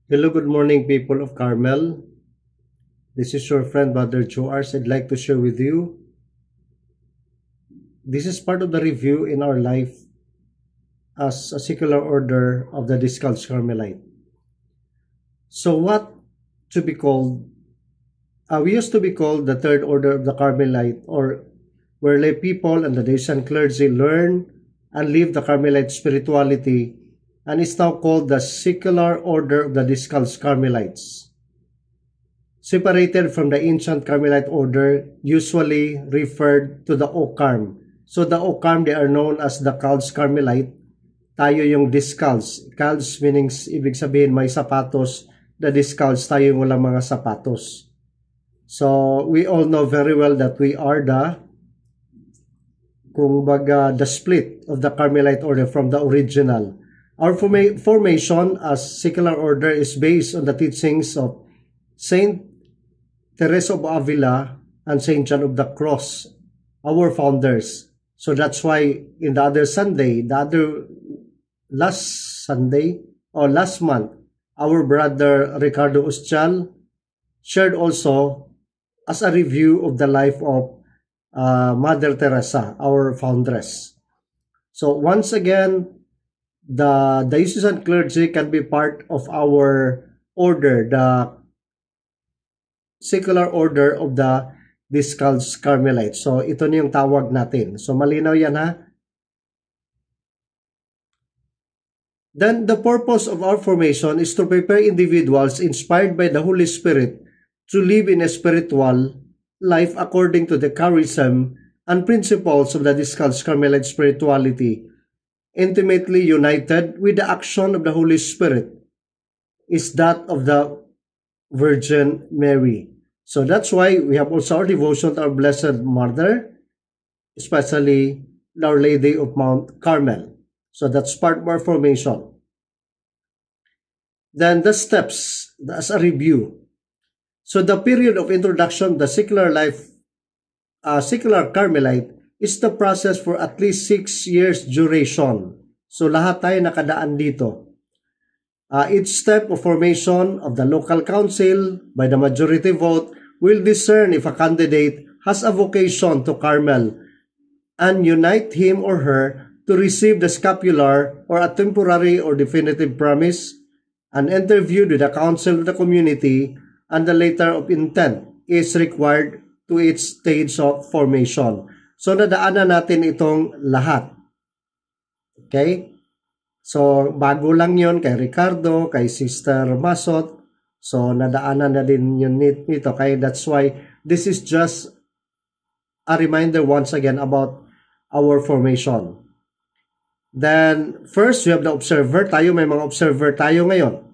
Hello, good morning, people of Carmel. This is your friend, Brother Joars. I'd like to share with you. This is part of the review in our life as a secular order of the Discalced Carmelite. So, what to be called? We used to be called the Third Order of the Carmelite, or where lay people and the Dacian clergy learn and live the Carmelite spirituality, and is now called the Secular Order of the Discalced Carmelites. Separated from the ancient Carmelite order, usually referred to the Ocarm. So the Ocarm, they are known as the Calced Carmelite. Tayo yung Discalced. Calced meanings, ibig sabihin may sapatos. The Discalced, tayo yung walang mga sapatos. So we all know very well that we are the split of the Carmelite order from the original. Our formation as secular order is based on the teachings of Saint Teresa of Avila and Saint John of the Cross, our founders. So that's why in the other Sunday, last month, our brother Ricardo Uschal shared also as a review of the life of Mother Teresa, our foundress. So once again, the diocesan clergy can be part of our order, the secular order of the Discalced Carmelites. So ito na yung tawag natin. So malinaw yan ha. Then the purpose of our formation is to prepare individuals inspired by the Holy Spirit to live in a spiritual life according to the charism and principles of the Discalced Carmelite spirituality, intimately united with the action of the Holy Spirit, is that of the Virgin Mary. So that's why we have also our devotion to our Blessed Mother, especially Our Lady of Mount Carmel. So that's part of our formation. Then the steps, as a review. So the period of introduction, the secular life, secular Carmelite, is the process for at least 6 years duration. So lahat tayo nakadaan dito. Each step of formation of the local council by the majority vote will discern if a candidate has a vocation to Carmel and unite him or her to receive the scapular or a temporary or definitive promise, an interview with the council of the community, and the letter of intent is required to each stage of formation. So nadaanan natin itong lahat. Okay? So bago lang yon kay Ricardo, kay Sister Masot. So nadaanan na din yun nito. Kaya that's why this is just a reminder once again about our formation. Then first we have the observer. May mga observer tayo ngayon.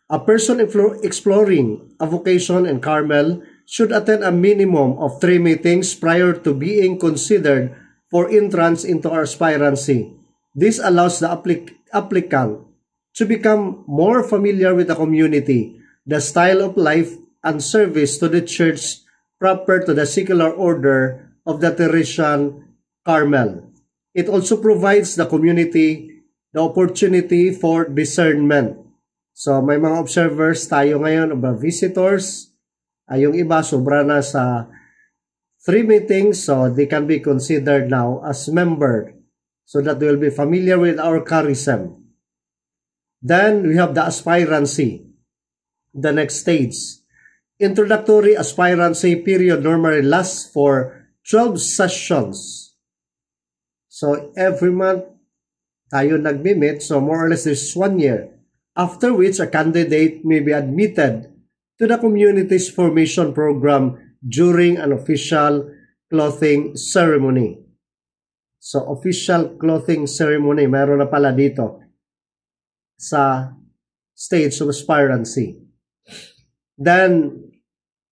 A person exploring a vocation in Carmel should attend a minimum of 3 meetings prior to being considered for entrance into our aspirancy. This allows the applicant to become more familiar with the community, the style of life, and service to the church proper to the secular order of the Teresian Carmel. It also provides the community the opportunity for discernment. So may mga observers tayo ngayon, o visitors. Yung iba sobra na sa 3 meetings, so they can be considered now as member, so that they will be familiar with our charism. Then we have the aspirancy, the next stage. Introductory aspirancy period normally lasts for 12 sessions. So every month tayo nagmi-meet, so more or less this 1 year. After which a candidate may be admitted to the community's formation program during an official clothing ceremony. So official clothing ceremony, mayroon na pala dito sa stage of aspirancy. Then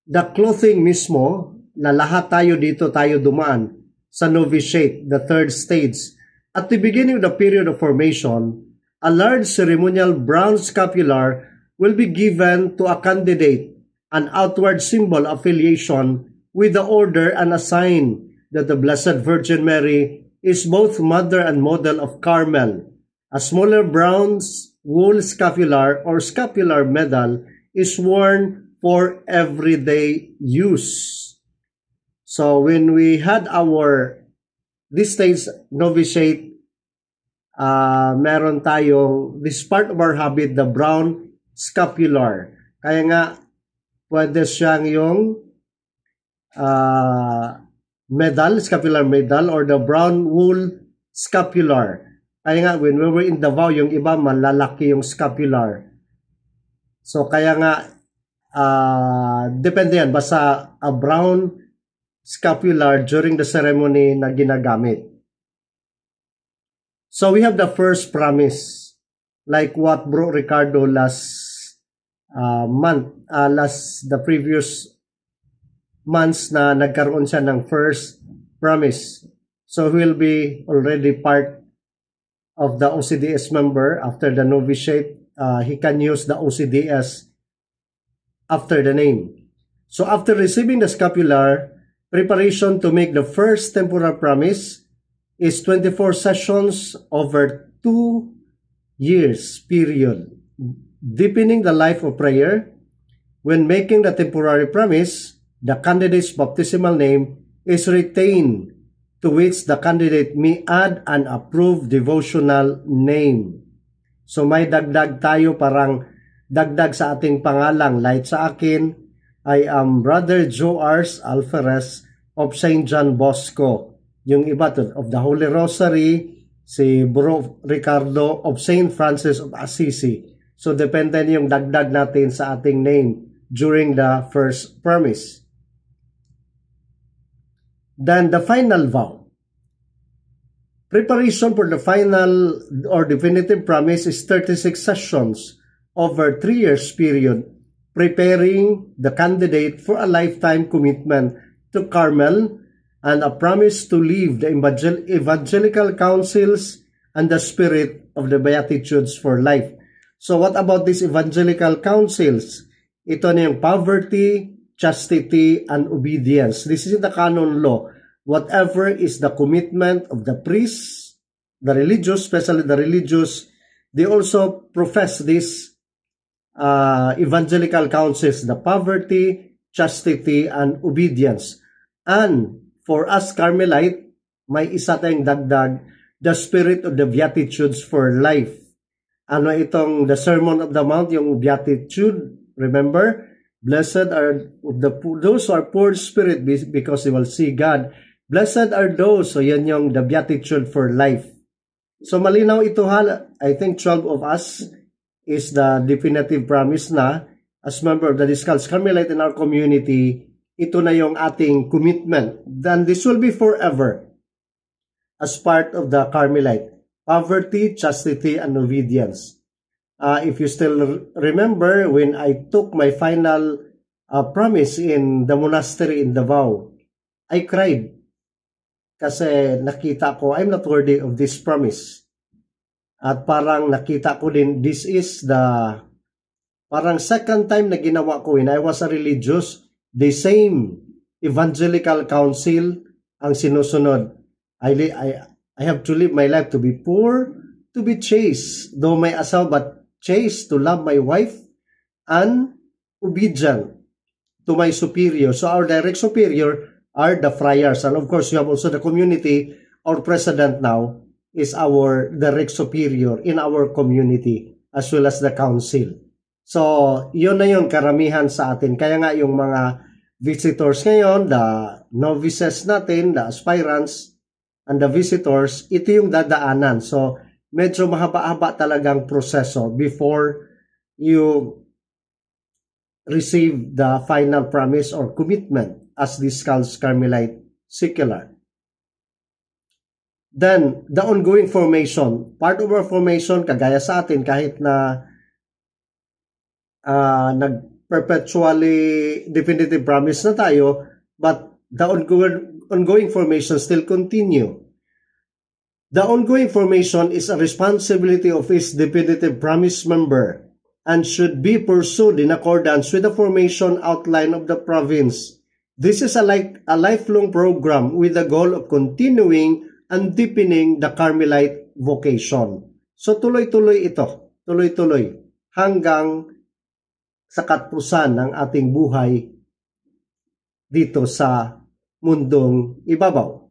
the clothing mismo, na lahat tayo dito tayo dumaan sa novitiate, the third stage. At the beginning of the period of formation, a large ceremonial brown scapular will be given to a candidate, an outward symbol of affiliation with the order and a sign that the Blessed Virgin Mary is both mother and model of Carmel. A smaller brown wool scapular or scapular medal is worn for everyday use. So when we had this stage novitiate, meron tayong, this part of our habit, the brown scapular. Kaya nga, pwede siyang yung medal, scapular medal, or the brown wool scapular. Kaya nga, when we were in Davao, yung iba malalaki yung scapular. So, kaya nga, depende yan. Basta a brown scapular during the ceremony na ginagamit. So, we have the first promise. Like what Bro Ricardo the previous months na nagkaroon siya ng first promise. So, he will be already part of the OCDS member after the novitiate. He can use the OCDS after the name. So, after receiving the scapular, preparation to make the first temporal promise is 24 sessions over 2 years period, deepening the life of prayer. When making the temporary promise, the candidate's baptismal name is retained, to which the candidate may add an approved devotional name. So may dagdag tayo, parang dagdag sa ating pangalang. Like sa akin, I am Brother Joe Ars Alferez of St. John Bosco. Yung iba of the Holy Rosary, si Bro Ricardo of St. Francis of Assisi. So depende yung dagdag natin sa ating name during the first promise. Then the final vow. Preparation for the final or definitive promise is 36 sessions over 3 years period, preparing the candidate for a lifetime commitment to Carmel and a promise to live the evangelical counsels and the spirit of the Beatitudes for life. So what about these evangelical counsels? Ito na yung poverty, chastity, and obedience. This is in the canon law. Whatever is the commitment of the priests, the religious, especially the religious, they also profess these evangelical counsels, the poverty, chastity, and obedience. And for us Carmelite, may isa tayong dagdag, the spirit of the Beatitudes for life. Ano itong the Sermon of the Mount, yung Beatitude, remember? Blessed are those who are poor in spirit because they will see God. Blessed are those, so yan yung the Beatitude for life. So malinaw ito I think 12 of us is the definitive promise na as member of the Discalced Carmelite in our community. Ito na yung ating commitment. Then this will be forever as part of the Carmelite. Poverty, chastity, and obedience. If you still remember, when I took my final promise in the monastery in Davao, I cried. Kasi nakita ko, I'm not worthy of this promise. At parang nakita ko din, this is the parang second time na ginawa ko when I was a religious, the same evangelical counsel ang sinusunod. I have to live my life to be poor, to be chaste, though may asawa, but chaste, to love my wife, and obedient to my superior. So our direct superior are the friars. And of course, you have also the community. Our president now is our direct superior in our community, as well as the council. So, yun na yun, karamihan sa atin. Kaya nga yung mga visitors ngayon, the novices natin, the aspirants, and the visitors, ito yung dadaanan. So, medyo mahaba-haba talagang proseso before you receive the final promise or commitment as Discalced Carmelite secular. Then, the ongoing formation. Part of our formation, kagaya sa atin, kahit na nag-perpetually definitive promise na tayo, but the ongoing formation still continue. The ongoing formation is a responsibility of its definitive promise member and should be pursued in accordance with the formation outline of the province. This is a lifelong program with the goal of continuing and deepening the Carmelite vocation. So tuloy-tuloy ito. tuloy-tuloy hanggang sa katapusan ng ating buhay dito sa mundong ibabaw.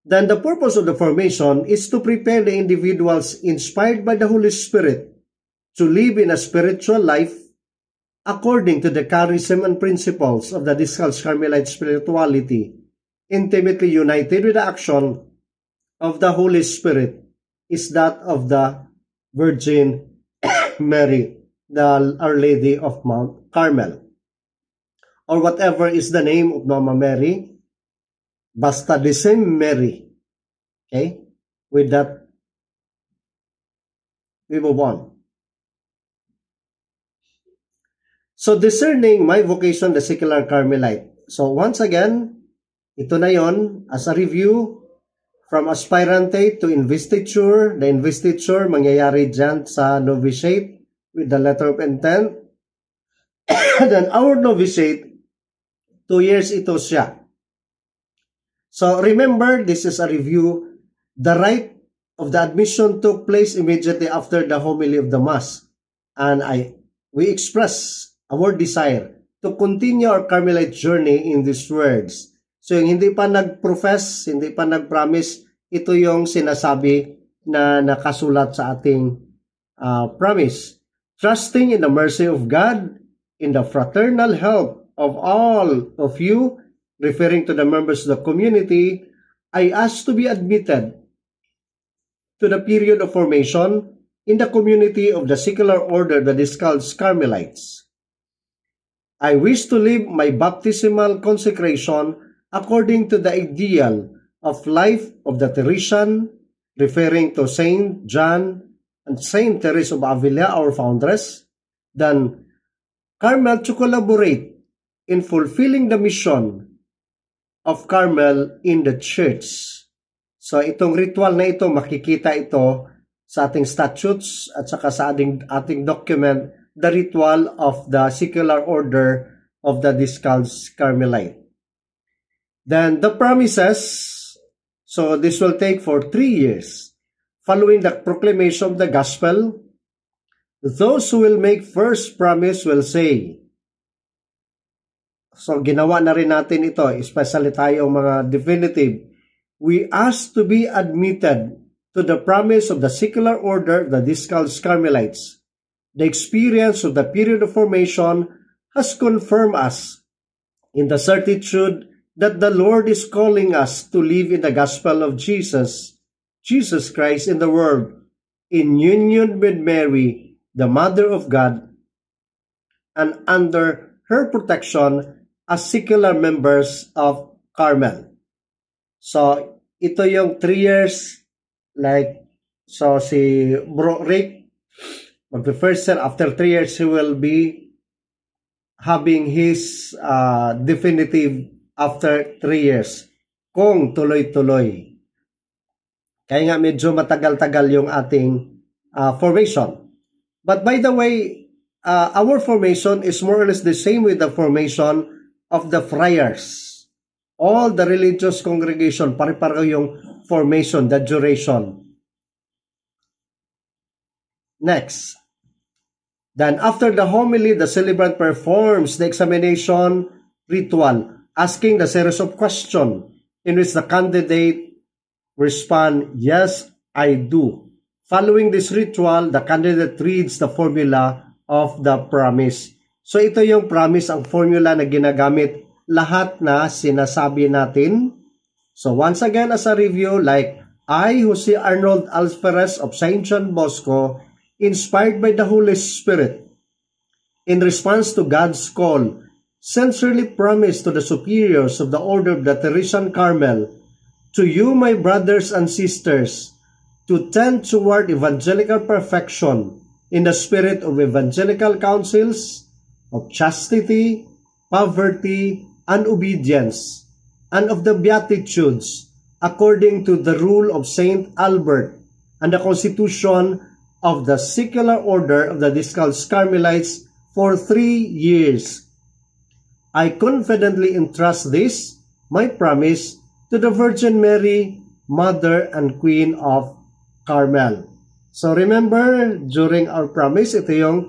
Then the purpose of the formation is to prepare the individuals inspired by the Holy Spirit to live in a spiritual life according to the charism and principles of the Discalced Carmelite spirituality, intimately united with the action of the Holy Spirit is that of the Virgin Mary, the Our Lady of Mount Carmel. Or whatever is the name of Mama Mary, basta the same Mary. Okay? With that, we move on. So, discerning my vocation, the secular Carmelite. So, once again, ito na yon as a review from aspirante to investiture. The investiture, mangyayari dyan sa novitiate with the letter of intent. Then, our novitiate, 2 years ito siya. So, remember, this is a review. The rite of the admission took place immediately after the homily of the Mass. And we express our desire to continue our Carmelite journey in these words. So, yung hindi pa nag-profess, hindi pa nag-promise, ito yung sinasabi na nakasulat sa ating promise. Trusting in the mercy of God, in the fraternal help of all of you, referring to the members of the community, I ask to be admitted to the period of formation in the community of the secular order, the Discalced Carmelites. I wish to live my baptismal consecration according to the ideal of life of the Teresian, referring to Saint John and Saint Teresa of Avila, our foundress. Then, Carmel to collaborate in fulfilling the mission of Carmel in the church. So, itong ritual na ito, makikita ito sa ating statutes at saka sa ating document, the ritual of the secular order of the Discalced Carmelite. Then the promises, so this will take for 3 years. Following the proclamation of the gospel, those who will make first promise will say, so ginawa na rin natin ito, especially tayo mga definitive, we ask to be admitted to the promise of the secular order of the Discalced Carmelites. The experience of the period of formation has confirmed us in the certitude that the Lord is calling us to live in the gospel of Jesus Christ in the world, in union with Mary, the Mother of God, and under her protection as secular members of Carmel. So, ito yung 3 years, so si Bro Rick, mag-first year, after 3 years, he will be having his definitive after 3 years. Kung tuloy-tuloy. Kaya nga medyo matagal-tagal yung ating formation. But by the way, our formation is more or less the same with the formation of the friars. All the religious congregation, pare-pareho yung formation, the duration. Next. Then after the homily, the celebrant performs the examination ritual, asking the series of questions in which the candidate respond, yes, I do. Following this ritual, the candidate reads the formula of the promise. So ito yung promise, ang formula na ginagamit lahat na sinasabi natin. So once again, as a review, like I, Jose Arnold Alferez of St. John Bosco, inspired by the Holy Spirit, in response to God's call, sincerely promise to the superiors of the Order of the Teresian Carmel, to you, my brothers and sisters, to tend toward evangelical perfection in the spirit of evangelical counsels, of chastity, poverty, and obedience, and of the Beatitudes, according to the rule of Saint Albert and the constitution of the secular order of the Discalced Carmelites for 3 years. I confidently entrust this, my promise, to the Virgin Mary, Mother and Queen of Carmel. So remember, during our promise, ito yung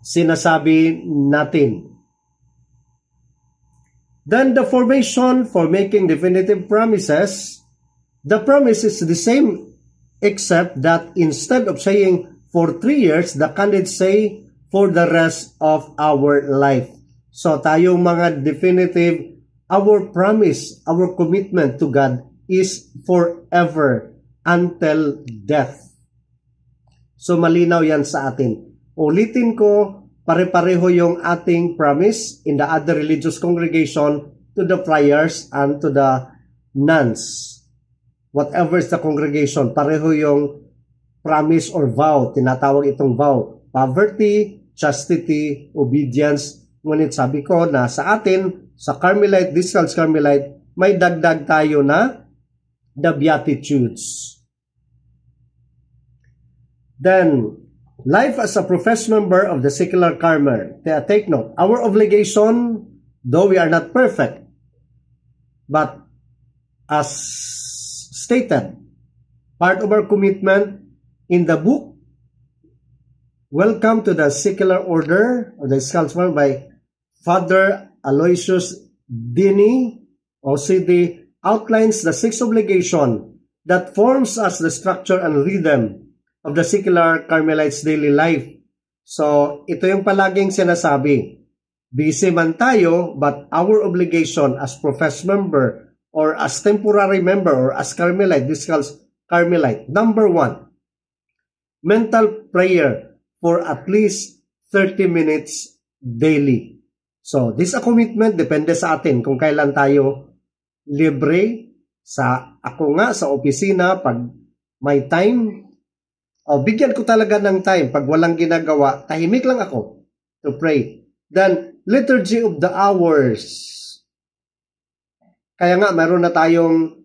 sinasabi natin. Then the formation for making definitive promises, the promise is the same except that instead of saying for 3 years, the candidates say for the rest of our life. So tayong mga definitive, our promise, our commitment to God is forever until death. So malinaw yan sa atin. Ulitin ko, pare-pareho yung ating promise in the other religious congregation to the friars and to the nuns. Whatever is the congregation, pareho yung promise or vow. Tinatawag itong vow. Poverty, chastity, obedience. Ngunit sabi ko na sa atin, sa Carmelite, Discals Carmelite, may dagdag tayo na the Beatitudes. Then, life as a professed member of the secular Carmel. Take note, our obligation, though we are not perfect, but as stated, part of our commitment in the book, Welcome to the Secular Order of the Scotsman by Father Aloysius Dini, OCD, outlines the 6 obligation that forms as the structure and rhythm of the secular Carmelites' daily life. So, ito yung palaging sinasabi. Busy man tayo, but our obligation as professed member or as temporary member or as Carmelite, this calls Carmelite. Number 1, mental prayer for at least 30 minutes daily. So, this a commitment, depende sa atin kung kailan tayo libre. Ako nga, sa opisina, pag may time, bigyan ko talaga ng time. Pag walang ginagawa, tahimik lang ako to pray. Then, liturgy of the hours. Kaya nga, meron na tayong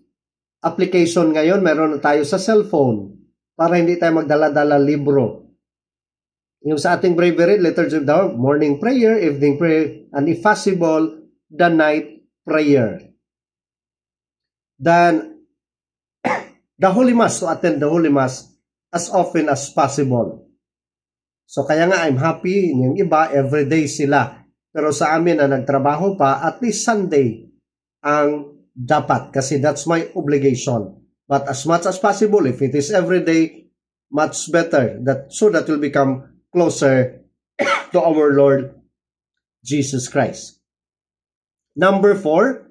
application ngayon, meron na tayo sa cellphone para hindi tayo magdala-dala libro. Yung sa ating breviary, liturgy of the hour, morning prayer, evening prayer, and if possible, the night prayer. Then, the Holy Mass, to attend the Holy Mass as often as possible. So kaya nga I'm happy, yung iba everyday sila. Pero sa amin na nagtrabaho pa, at least Sunday ang dapat kasi that's my obligation. But as much as possible, if it is everyday, much better so that we'll become closer to our Lord Jesus Christ. Number 4,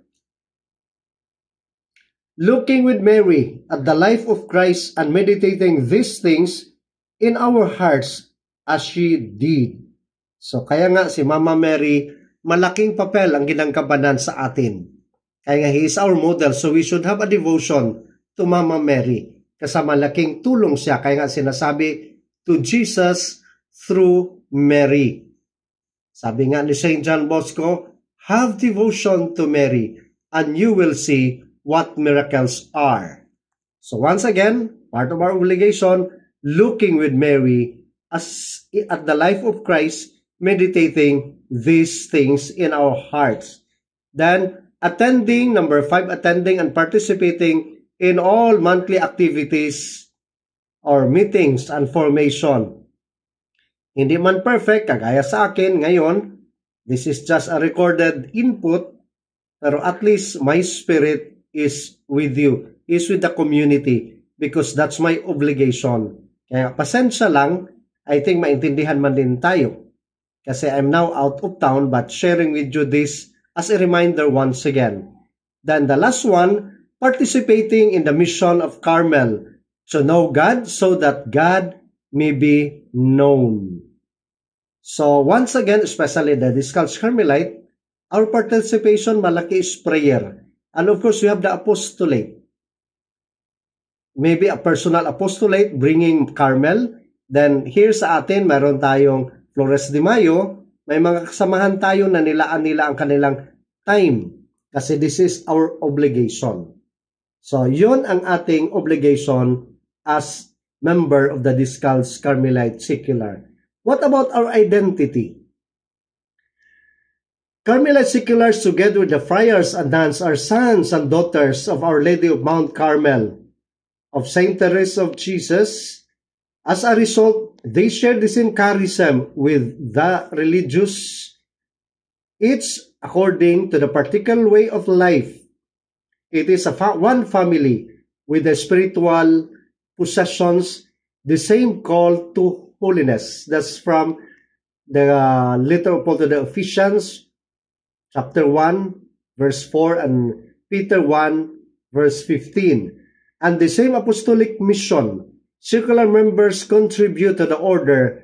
looking with Mary at the life of Christ and meditating these things in our hearts as she did. So kaya nga si Mama Mary, malaking papel ang ginangkabanan sa atin. Kaya nga he is our model, so we should have a devotion to Mama Mary. Kasi malaking tulong siya, kaya nga sinasabi to Jesus through Mary. Sabi nga ni St. John Bosco, have devotion to Mary and you will see what miracles are. So once again, part of our obligation, looking with Mary as at the life of Christ, meditating these things in our hearts. Then, number 5, attending and participating in all monthly activities or meetings and formation. Hindi man perfect, kagaya sa akin ngayon, this is just a recorded input, pero at least my spirit is with you, is with the community, because that's my obligation. Kaya pasensya lang, I think maintindihan man din tayo. Kasi I'm now out of town, but sharing with you this as a reminder once again. Then the last one, participating in the mission of Carmel, to know God so that God may be known. So once again, especially the Discals Carmelite, our participation malaki is prayer. And of course, we have the apostolate. Maybe a personal apostolate bringing Carmel. Then here sa atin, meron tayong Flores de Mayo. May mga kasamahan tayo na nilaan nila ang kanilang time. Kasi this is our obligation. So yun ang ating obligation as member of the Discals Carmelite Secular. What about our identity? Carmelite Seculars, together with the friars and nuns, are sons and daughters of Our Lady of Mount Carmel, of Saint Teresa of Jesus, As a result, they share the same charism with the religious, each according to the particular way of life. It is one family with the spiritual possessions, the same call to holiness. That's from the letter of Paul to the Ephesians, chapter 1, verse 4, and Peter 1, verse 15. And the same apostolic mission. Circular members contribute to the order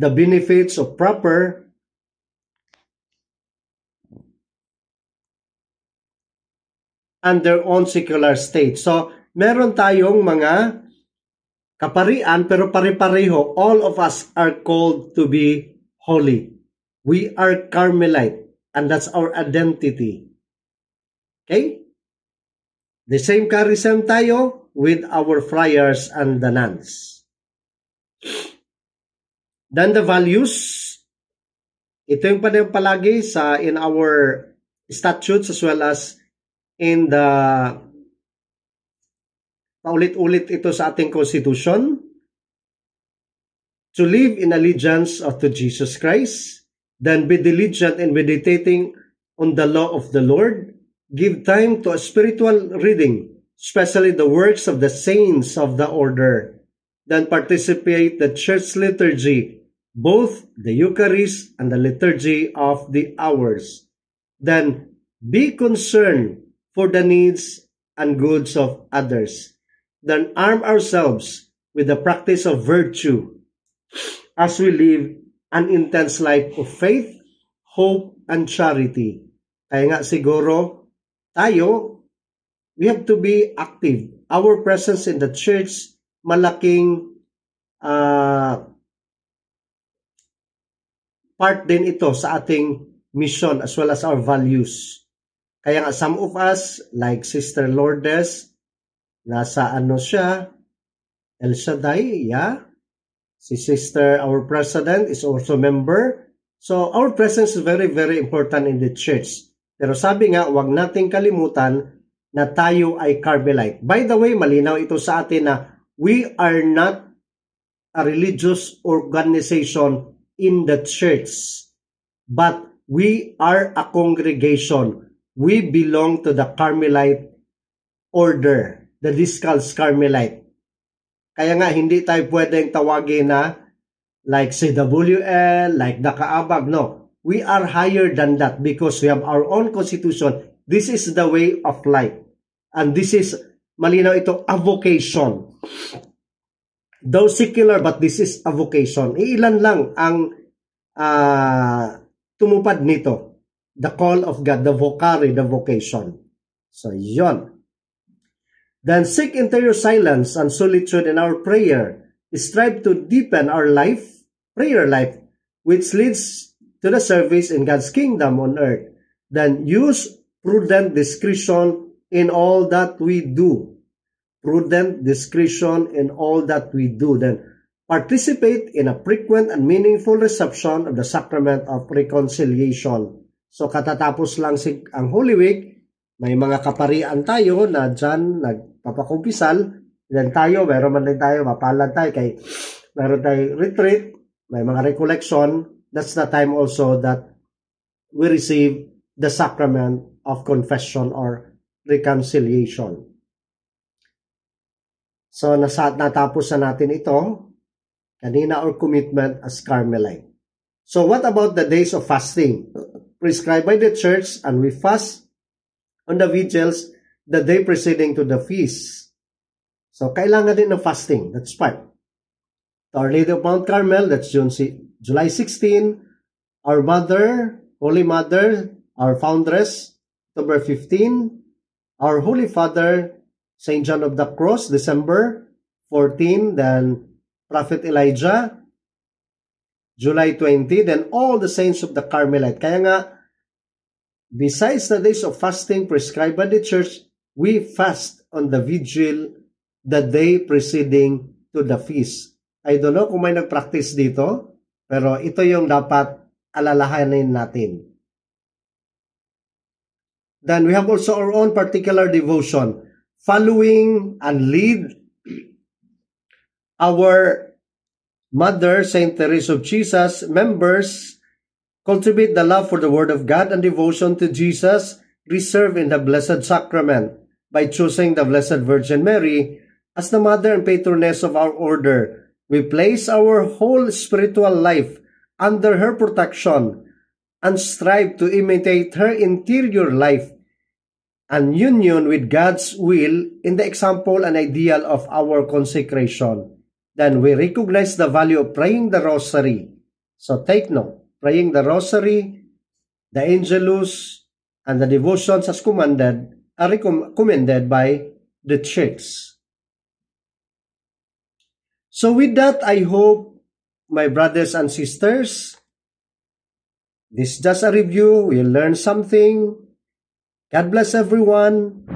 the benefits of proper and their own secular state. So, meron tayong mga kaparian pero pare-pareho. All of us are called to be holy. We are Carmelite and that's our identity. Okay? The same charism tayo with our friars and the nuns. Then the values, ito yung palagi sa in our statutes as well as in the paulit-ulit ito sa ating constitution. To live in allegiance to Jesus Christ, then be diligent in meditating on the law of the Lord, give time to a spiritual reading, especially the works of the saints of the order, then participate the church liturgy, both the Eucharist and the liturgy of the hours. Then be concerned for the needs and goods of others. Then arm ourselves with the practice of virtue as we live an intense life of faith, hope, and charity. Kaya nga siguro, tayo, we have to be active. Our presence in the church, malaking part din ito sa ating mission as well as our values. Kaya nga some of us, like Sister Lourdes, nasa siya, El Shaddai, yeah? Si Sister, our president, is also member. So, our presence is very, very important in the church. Pero sabi nga, wag nating kalimutan na tayo ay Carmelite. By the way, malinaw ito sa atin na we are not a religious organization in the church, but we are a congregation. We belong to the Carmelite order, the Discalced Carmelite. Kaya nga, hindi tayo pwedeng tawagin na like CWL, like the Kaabag. No, we are higher than that because we have our own constitution. This is the way of life. And this is, malinaw ito, a vocation. Though secular, but this is a vocation. Ilan lang ang tumupad nito. The call of God, the vocary, the vocation. So, yon. Then seek interior silence and solitude in our prayer. Strive to deepen our life, prayer life, which leads to the service in God's kingdom on earth. Then use prudent discretion in all that we do. Prudent discretion in all that we do. Then participate in a frequent and meaningful reception of the sacrament of reconciliation. So katatapos lang ang Holy Week, may mga kaparian tayo na dyan nagpapakumpisal. Then tayo, meron man din tayo, mapalad tayo kay meron tayo retreat, may mga recollection. That's the time also that we receive the sacrament of confession or reconciliation. So natapos na natin ito kanina, our commitment as Carmelite. So what about the days of fasting? Prescribed by the church, and we fast on the vigils the day preceding to the feast. So, kailangan din ng fasting. That's part. Our Lady of Mount Carmel, that's July 16. Our Mother, Holy Mother, our Foundress, October 15. Our Holy Father, St. John of the Cross, December 14. Then, Prophet Elijah, July 20. Then, all the saints of the Carmelite. Kaya nga, besides the days of fasting prescribed by the church, we fast on the vigil the day preceding to the feast. I don't know kung may nag-practice dito, pero ito yung dapat alalahanin natin. Then we have also our own particular devotion, following and lead our Mother Saint Teresa of Jesus members cultivate the love for the Word of God and devotion to Jesus reserved in the Blessed Sacrament by choosing the Blessed Virgin Mary as the mother and patroness of our order. We place our whole spiritual life under her protection and strive to imitate her interior life and union with God's will in the example and ideal of our consecration. Then we recognize the value of praying the Rosary. So take note, praying the Rosary, the Angelus, and the devotions as commanded are recommended by the Church. So with that, I hope, my brothers and sisters, this is just a review. We'll learn something. God bless everyone.